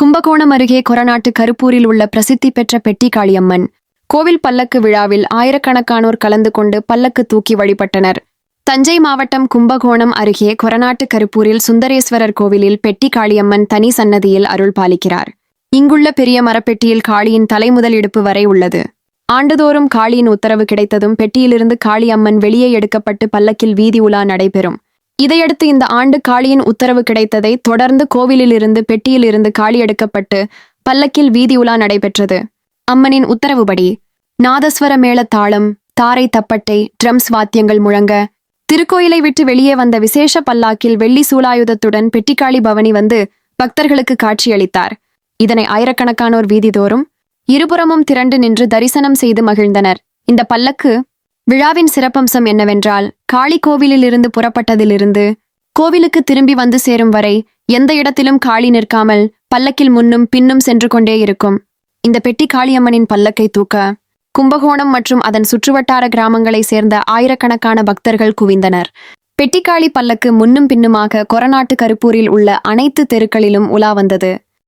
கும்பகோணம் அருகே கொரநாட்டு கருப்பூரில் உள்ள பிரசித்தி பெற்ற பெட்டிக்காளியம்மன் கோவில் பல்லக்கு விழாவில் ஆயிரக்கணக்கானோர் கலந்து கொண்டு பல்லக்கு தூக்கி வழிபட்டனர். தஞ்சை மாவட்டம் கும்பகோணம் அருகே கொரநாட்டு கருப்பூரில் சுந்தரேஸ்வரர் கோவிலில் பெட்டிக்காளியம்மன் தனி சன்னதியில் அருள் பாலிக்கிறார். இங்குள்ள பெரிய மரப்பெட்டியில் காளியின் தலை முதல் இடுப்பு வரை உள்ளது. ஆண்டுதோறும் காளியின் உத்தரவு கிடைத்ததும் பெட்டியிலிருந்து காளியம்மன் வெளியே எடுக்கப்பட்டு பல்லக்கில் வீதி உலா நடைபெறும். இதையடுத்து இந்த ஆண்டு காளியின் உத்தரவு கிடைத்ததை தொடர்ந்து கோவிலிலிருந்து பெட்டியிலிருந்து காளி எடுக்கப்பட்டு பல்லக்கில் வீதி உலா நடைபெற்றது. அம்மனின் உத்தரவுபடி நாதஸ்வர மேள தாளம், தாரை தப்பட்டை, ட்ரம்ஸ் வாத்தியங்கள் முழங்க திருக்கோயிலை விட்டு வெளியே வந்த விசேஷ பல்லாக்கில் வெள்ளி சூலாயுதத்துடன் பெட்டிக்காளி பவனி வந்து பக்தர்களுக்கு காட்சியளித்தார். இதனை ஆயிரக்கணக்கானோர் வீதிதோறும் இருபுறமும் திரண்டு நின்று தரிசனம் செய்து மகிழ்ந்தனர். இந்த பல்லக்கு விழாவின் சிறப்பம்சம் என்னவென்றால், காளி கோவிலிலிருந்து புறப்பட்டதிலிருந்து கோவிலுக்கு திரும்பி வந்து சேரும் வரை எந்த இடத்திலும் காளி நிற்காமல் பல்லக்கில் முன்னும் பின்னும் சென்று கொண்டே இருக்கும். இந்த பெட்டி காளியம்மனின் பல்லக்கை தூக்க கும்பகோணம் மற்றும் அதன் சுற்றுவட்டார கிராமங்களைச் சேர்ந்த ஆயிரக்கணக்கான பக்தர்கள் குவிந்தனர். பெட்டிக்காளி பல்லக்கு முன்னும் பின்னுமாக கொரநாட்டு கருப்பூரில் உள்ள அனைத்து தெருக்களிலும் உலா வந்தது.